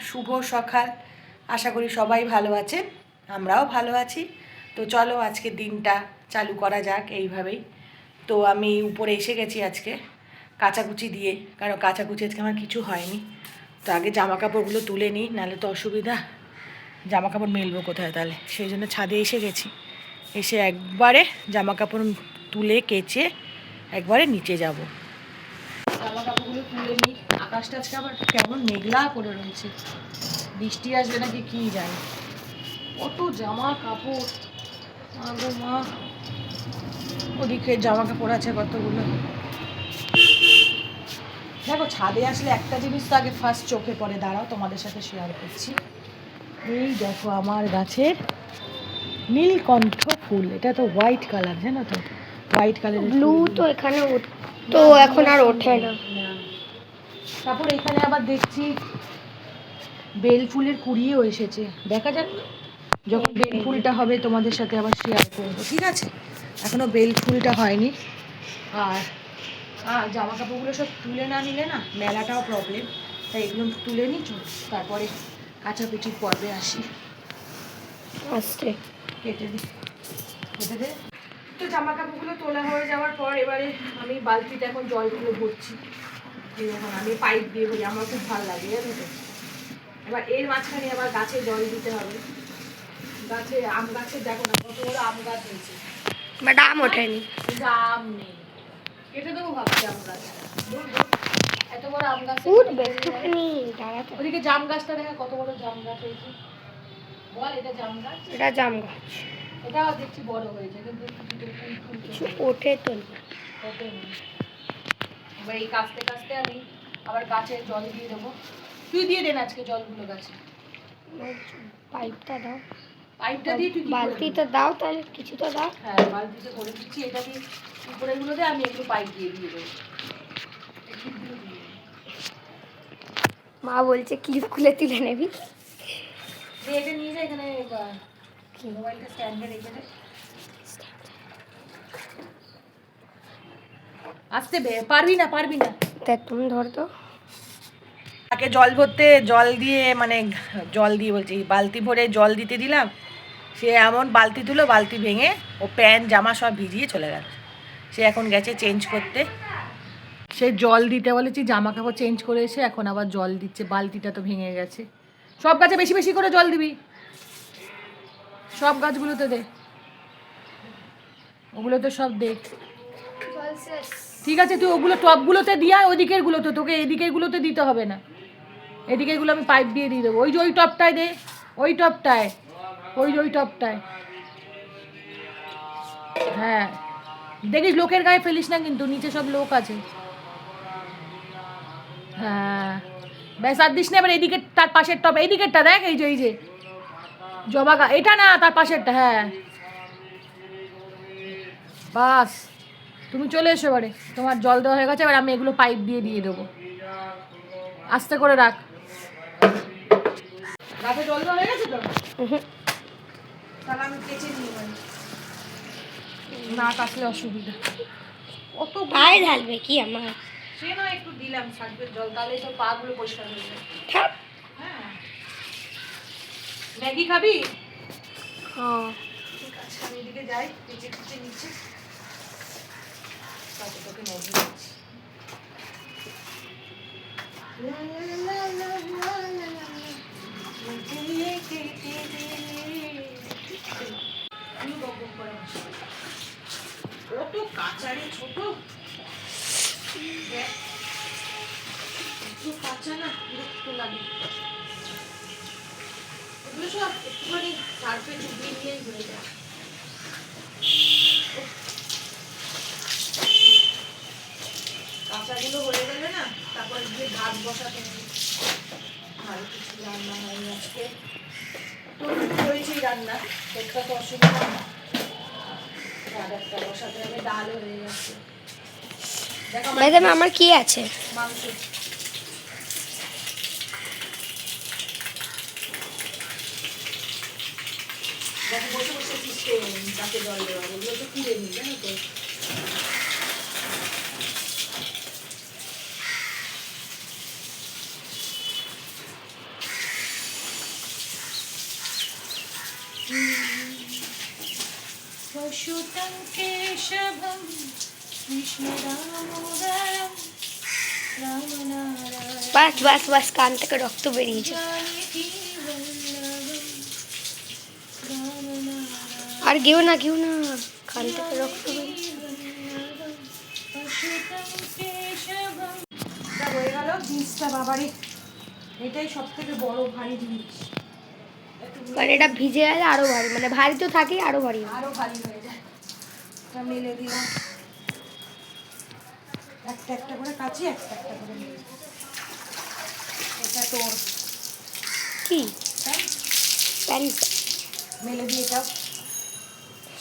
শুভ সকাল। আশা করি সবাই ভালো আছে, আমরাও ভালো আছি। তো চলো আজকে দিনটা চালু করা যাক এইভাবেই। তো আমি উপরে এসে গেছি আজকে কাচাকুচি দিয়ে, কারণ কাচাকুচি আজকে আমার কিছু হয়নি। তো আগে জামা কাপড়গুলো তুলে নিই, নাহলে তো অসুবিধা, জামা কাপড় মেলবো কোথায় তাহলে। সেই জন্য ছাদে এসে গেছি, এসে একবারে জামা কাপড় তুলে কেচে একবারে নিচে যাব। জামা কাপড়গুলো তুলে নিই। আকাশটা আজকে আবার কেমন মেঘলা করে রয়েছে, বৃষ্টি আসবে নাকি কি জানি। কত জামা কাপড়, আগো মা, ওদিকে জামা কাপড় আছে কতগুলো। দেখো ছাদে আসলে একটা জিনিস তো আগে ফার্স্ট চোখে পড়ে, দাঁড়াও তোমাদের সাথে শেয়ার করছি। এই দেখো আমার গাছের নীলকণ্ঠ ফুল, এটা তো হোয়াইট কালার, জানো তো, হোয়াইট কালারের ব্লু তো এখানে তো এখন আর ওঠে না। তারপর এখানে আবার দেখছি বেল ফুলের কুড়িও এসেছে, দেখা যাক যখন বেল ফুলটা হবে তোমাদের সাথে আবার শেয়ার করবো, ঠিক আছে? এখনো বেল ফুলটা হয়নি। আর জামা কাপড়গুলো সব তুলে না নিলে না মেলাটাও প্রবলেম, তাই এগুলো তুলে নিই, তারপরে কাচাকুচির পর্বে আসি। আস্তে কেটে দিই, কেটে দে। তো জামা কাপড়গুলো তোলা হয়ে যাওয়ার পর এবারে আমি বালতিতে এখন জলগুলো ভরছি। এখন আমি পাইপ দিয়ে ভরি, আমার খুব ভালো লাগে, জানো তো। এবার এর মাঝখানে আবার গাছে জল দিতে হবে। গাছে আম গাছে দেখো না কত বড় আম গাছ হয়েছে, বাট আম ওঠেনি, আম নেই। কেটে দেবো ভাবছি আম গাছ, এত বড় আম গাছ উঠবে একটুখানি দাঁড়াতে। ওদিকে জাম গাছটা দেখা কত বড় জাম গাছ হয়েছে, বল এটা জাম গাছ? এটা জাম গাছ, এটাও দেখছি বড় হয়েছে, কিন্তু কিছু ওঠে তো না। এবার এই কাস্তে কাস্তে আমি আবার গাছে জল দিয়ে দেবো। তুই দিয়ে দেন আজকে জলগুলো গাছে। পাইপটা দাও, পাইপটা দিয়ে তুই বালতিটা দাও, তাহলে কিছু তো দাও। হ্যাঁ বালতিতে করে দিচ্ছি, এটা দিয়ে উপরেগুলো দিয়ে আমি একটু পাইপ দিয়ে দেবো। মা বলছে ক্লিপ খুলে তুলে নিবি। এটা নিয়ে যা, এখানে মোবাইলটা স্ট্যান্ডে রেখে দে। আসতে পারবি না, পারবি না, তা তুমি ধর তো। তাকে জল ভরতে জল দিয়ে, মানে জল দিয়ে বলছি, বালতি ভরে জল দিতে দিলাম, সে এমন বালতি তুলো, বালতি ভেঙে ও প্যান্ট জামা সব ভিজিয়ে চলে গেল। সে এখন গেছে চেঞ্জ করতে, সে জল দিতে বলেছি, জামা কাপড় চেঞ্জ করে এসে এখন আবার জল দিচ্ছে, বালতিটা তো ভেঙে গেছে। সব গাছে বেশি বেশি করে জল দিবি, সব গাছগুলোতে দে, ওগুলো তো সব দে, ঠিক আছে? তুই ওগুলো টপগুলোতে দিয়া, ওদিকের গুলোতে, তোকে এদিকের গুলোতে দিতে হবে না, এদিকের গুলো আমি পাইপ দিয়ে দিয়ে দেবো। ওই যে ওই টপটায় দে, ওই টপটায়, ওই টপটায়। হ্যাঁ দেখিস লোকের গায়ে ফেলিস না, কিন্তু নিচে সব লোক আছে। হ্যাঁ ব্যাস, আর দিস না। এবার এদিকে তার পাশের টপ, এইদিকেরটা দেখ, এই যে জবা গা, এটা না, তার পাশেরটা। হ্যাঁ বাস, তুমি চলে এসো এবারে, তোমার জল দেওয়া হয়ে গেছে, এবার আমি এগুলো পাইপ দিয়ে দিয়ে দেবো। আস্তে করে রাখ, গাছে জল দেওয়া হয়ে গেছে তো, তাহলে আমি কেচে নিই, না কাটলে অসুবিধা। অত পায়ে ঢালবে কি আমার? সে না একটু দিলাম সার্ফের জল, তাহলে সব পা গুলো পরিষ্কার হয়ে যাবে। হ্যাঁ ম্যাগি খাবি? হ্যাঁ ঠিক আছে, আমি এদিকে যাই, কেচে কেচে নিচ্ছে, তারপর তোকে ম্যাগি দিচ্ছি। কত কাঁচারে ছোট, একটু কাঁচা না বিরক্ত লাগে। এগুলো সব একটুখানি সার্ফে চুবিয়ে নিয়েই হয়ে যায়। কাঁচাগুলো হয়ে গেলে না, তারপর গিয়ে ভাত বসাতে হবে। আর কিছু রান্না হয়নি আজকে, তো হয়েছেই রান্না, একটা তো অসুবিধা না। একটা বসাতে হবে, ডালও হয়ে গেছে। ম্যাডাম আমার কি আছে? মাংস। দেখো বসে বসে সিস্টেম, তাকে জল দেওয়া, ওগুলো তো কুড়ে নি, জানো তো। অচ্যুতং কেশবম কৃষ্ণ দামোদরম রামনারায়ণ বাস বাস বাস, কান থেকে রক্ত বেরিয়েছে। জানকী বল্লভম রামনারায়ণ আর গেও না কান থেকে রক্ত বেরিয়েছে। এটা হয়ে গেল জিনিসটা বাবারে, এটাই সব থেকে বড় ভারী জিনিস। মানে এটা ভিজে গেলে আরো ভারী, মানে ভারী তো থাকেই, আরো ভারী হয়। আরো ভারী হয়ে যায়। এটা মেলে দিলাম, একটা একটা করে কাচি, একটা একটা করে মেলে। এটা তোর কি প্যান্ট, প্যান্ট? মেলে দিয়ে এটাও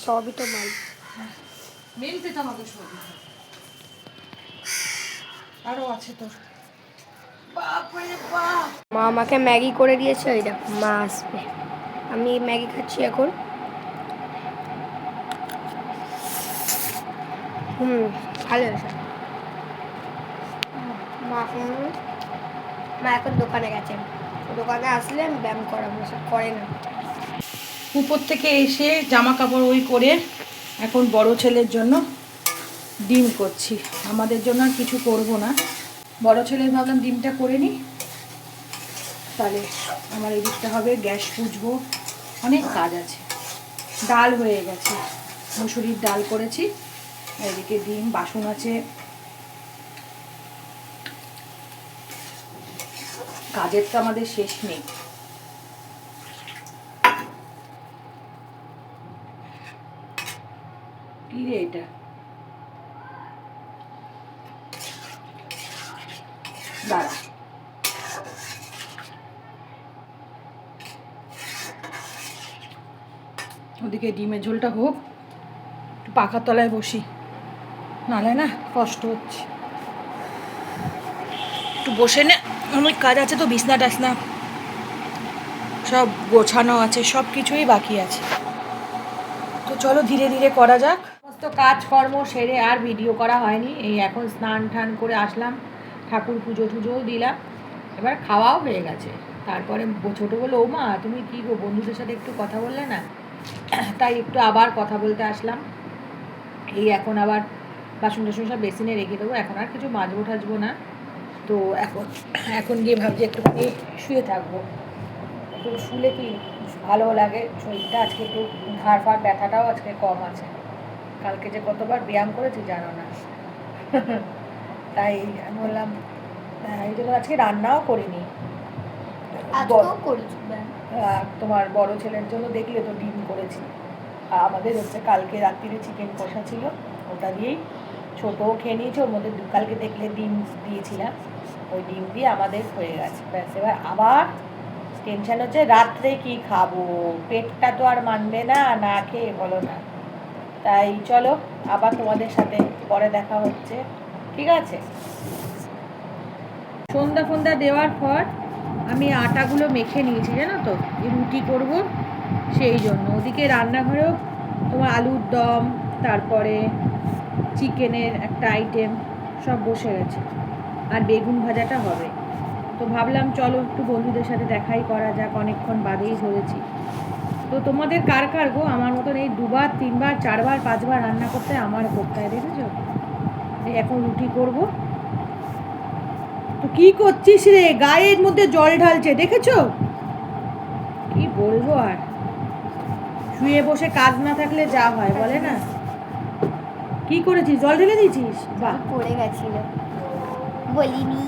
সবই তো মাল। মেলতে তো আমাকে সবই। আরো আছে তোর, বাপরে বাপ। মা আমাকে ম্যাগি করে দিয়েছে, ওই দেখো মা আসবে। আমি ম্যাগি খাচ্ছি এখন। ভালো হয়েছে। মা এখন দোকানে গেছেন, দোকানে আসলে আমি ব্যায়াম করাবো, সব করে না। উপর থেকে এসে জামা কাপড় ওই করে এখন বড় ছেলের জন্য ডিম করছি। আমাদের জন্য আর কিছু করব না, বড় ছেলের ভাবলাম ডিমটা করে নিই, তাহলে আমার এদিকটা হবে, গ্যাস পুছবো, অনেক কাজ আছে। ডাল হয়ে গেছে, মুসুরির ডাল করেছি, আর এদিকে ডিম, বাসন আছে, কাজের তো আমাদের শেষ নেই। কি রে এটা, দাঁড়া, ওদিকে ডিমের ঝোলটা হোক, একটু পাখার তলায় বসি, নাহলে না কষ্ট হচ্ছে। একটু বসে নে, অনেক কাজ আছে তো, বিছনা টাছনা সব গোছানো আছে, সব কিছুই বাকি আছে। তো চলো ধীরে ধীরে করা যাক। সমস্ত কাজকর্ম সেরে আর ভিডিও করা হয়নি, এই এখন স্নান টান করে আসলাম, ঠাকুর পুজো টুজোও দিলাম, এবার খাওয়াও হয়ে গেছে। তারপরে ছোটো বললো, ও মা তুমি কী গো বন্ধুদের সাথে একটু কথা বললে না, তাই একটু আবার কথা বলতে আসলাম। এই এখন আবার বাসন টাসন সব বেসিনে রেখে দেবো, এখন আর কিছু মাজবো টাজবো না। তো এখন গিয়ে ভাবছি একটুখানি শুয়ে থাকবো, একটু শুলে কি ভালো লাগে শরীরটা। আজকে একটু ঘাড় ফাড় ব্যথাটাও আজকে কম আছে, কালকে যে কতবার ব্যায়াম করেছি জানো না। তাই আমি বললাম, এই জন্য আজকে রান্নাও করিনি। তোমার বড় ছেলের জন্য দেখলে তো ডিম করেছি, আমাদের হচ্ছে কালকে রাত্রিরে চিকেন কষা ছিল, ওটা দিয়েই ছোটও খেয়ে নিয়েছে, ওর মধ্যে কালকে দেখলে ডিম দিয়েছিলাম, ওই ডিম দিয়ে আমাদের হয়ে গেছে ব্যাস। এবার আবার টেনশন হচ্ছে রাত্রে কি খাবো, পেটটা তো আর মানবে না না খেয়ে, বলো না। তাই চলো আবার তোমাদের সাথে পরে দেখা হচ্ছে, ঠিক আছে? সন্ধ্যা ফন্ধ্যা দেওয়ার পর আমি আটাগুলো মেখে নিয়েছি জানো তো, এই রুটি করব, সেই জন্য ওদিকে রান্নাঘরেও তোমার আলুর দম, তারপরে চিকেনের একটা আইটেম সব বসে গেছে, আর বেগুন ভাজাটা হবে। তো ভাবলাম চলো একটু বন্ধুদের সাথে দেখাই করা যাক, অনেকক্ষণ বাদেই ধরেছি। তো তোমাদের কার কার গো আমার মতন এই 2বার 3বার 4বার 5বার রান্না করতে আমার করতে হয়, দেখেছো? এই এখন রুটি করব। তো কি করছিস রে, গায়ের মধ্যে জল ঢালছে দেখেছো? কি বলবো আর, শুয়ে বসে কাজ না থাকলে যা হয় বলে না। কি করেছিস, জল ঢেলে দিয়েছিস? বাহ, পড়ে গেছিল, বলিনি,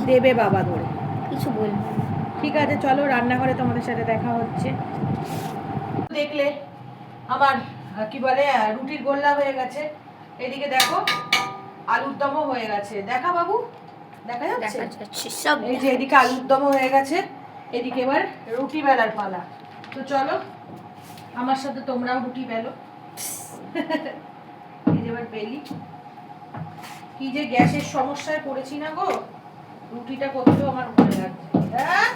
দেবে বাবা ধরে, কিছু বলবো। ঠিক আছে চলো রান্নাঘরে তোমাদের সাথে দেখা হচ্ছে। দেখলে আমার কি বলে রুটির গোল্লা হয়ে গেছে, এদিকে দেখো আলুর দমও হয়ে গেছে, দেখা বাবু, দেখা যাচ্ছে? সব এই যে এদিকে আলুর দমও হয়ে গেছে, এদিকে এবার রুটি বেলার পালা। তো চলো আমার সাথে তোমরাও রুটি বেলো। এই যে এবার বেলি, কি যে গ্যাসের সমস্যায় পড়েছি না গো, রুটিটা করতেও আমার ভয় লাগছে। হ্যাঁ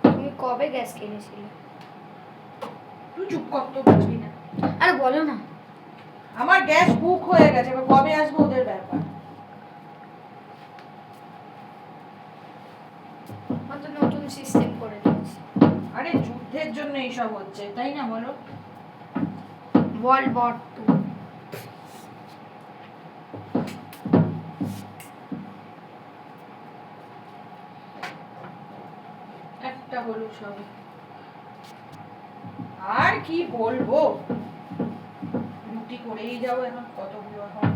তুমি কবে গ্যাস কিনেছিলে? তুই চুপ কর তো, বুঝবি না। আর বলো না, আমার গ্যাস বুক হয়ে গেছে, এবার কবে আসবো ওদের ব্যাপার। তো নতুন সিস্টেম করে দিয়েছি। আরে যুদ্ধের জন্য এইসব হচ্ছে তাই না বলো? বল বর্ত একটা হলো সবে। আর কি বলবো, রুটি করেই যাবো এখন কতগুলো। এখন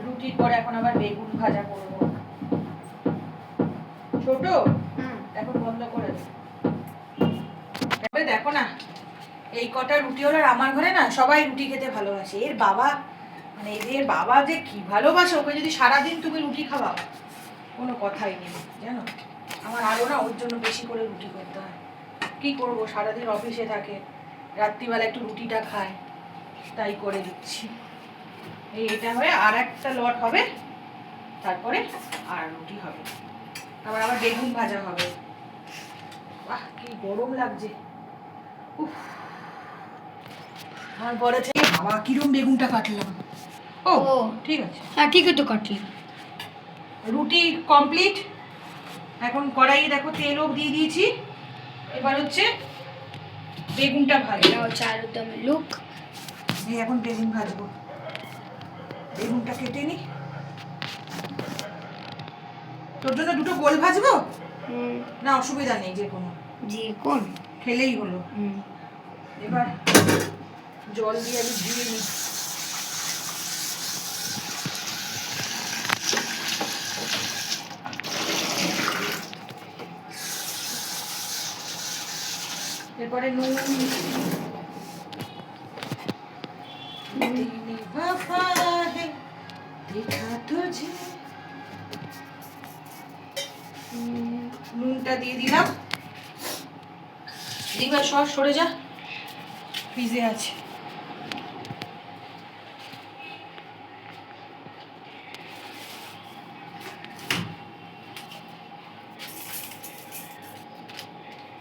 রুটির পরে এখন আবার বেগুন ভাজা করবো। ছোট এখন বন্ধ করে দে। এবারে দেখো না, এই কটা রুটি হলো। আর আমার ঘরে না সবাই রুটি খেতে ভালোবাসে। এর বাবা মানে এদের বাবা যে কি ভালোবাসে, ওকে যদি সারাদিন তুমি রুটি খাওয়াও কোনো কথাই নেই জানো। আমার আরও না ওর জন্য বেশি করে রুটি করতে হয়। কি করবো, সারাদিন অফিসে থাকে, রাত্রিবেলা একটু রুটিটা খায়, তাই করে দিচ্ছি। এটা হয়ে আর একটা লট হবে, তারপরে আর রুটি হবে, আবার আবার বেগুন ভাজা হবে। বাহ কি গরম লাগছে। উফ, আমার বলেছে বাবা কিরম বেগুনটা কাটলাম। ও ঠিক আছে, হ্যাঁ ঠিক আছে, কাটলি। রুটি কমপ্লিট। এখন কড়াইয়ে দেখো তেলও দিয়ে দিয়েছি। এবার হচ্ছে বেগুনটা ভাজবো। এটা হচ্ছে আলুর দমের লুক। এই এখন বেগুন ভাজবো। বেগুনটা কেটে নি। তোর জন্য দুটো গোল ভাজবো না, অসুবিধা নেই, যে কোনো যে কোন খেলেই হলো। এবার জল দিয়ে আমি ধুয়ে নিই। এরপরে নুন, নুনটা দিয়ে দিলাম। এবার সরে যা, ফ্রিজে আছে।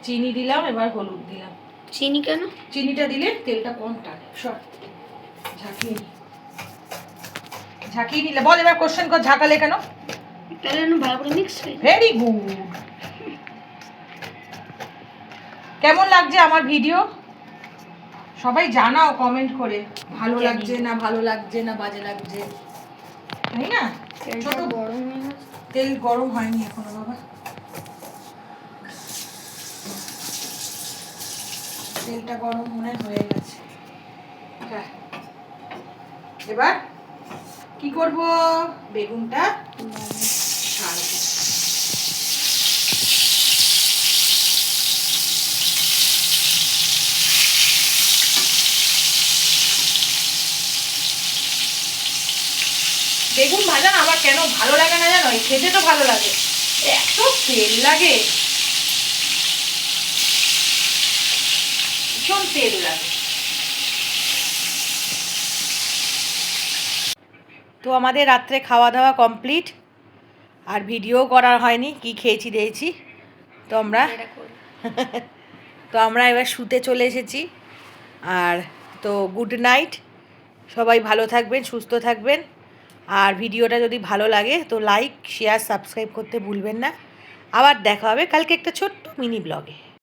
চিনি দিলাম, এবার হলুদ দিলাম। চিনি কেন? চিনিটা দিলে তেলটা কম টানে। সর ঝাঁকিয়ে নি, ঝাঁকিয়ে নিলে বল। এবার কোশ্চেন কর, ঝাঁকালে কেন? তাহলে ভালো করে মিক্স হয়ে। Very good. কেমন লাগছে আমার ভিডিও সবাই জানাও কমেন্ট করে। ভালো লাগছে না ভালো লাগছে না বাজে লাগছে, তাই না? ছোট গরম হয়ে গেছে। তেল গরম হয়নি এখনো বাবা, তেলটা গরম মনে হয়ে গেছে। হ্যাঁ, এবার কি করব, বেগুনটা ছাড়বো। বেগুন ভাজা না আমার কেন ভালো লাগে না জানো, খেতে তো ভালো লাগে, এত তেল লাগে, ভীষণ তেল লাগে। তো আমাদের রাত্রে খাওয়া দাওয়া কমপ্লিট, আর ভিডিও করা হয়নি, কি খেয়েছি দিয়েছি। তো আমরা এবার শুতে চলে এসেছি। আর তো গুড নাইট, সবাই ভালো থাকবেন, সুস্থ থাকবেন। আর ভিডিওটা যদি ভালো লাগে তো লাইক শেয়ার সাবস্ক্রাইব করতে ভুলবেন না। আবার দেখা হবে কালকে একটা ছোট্ট মিনি ব্লগে।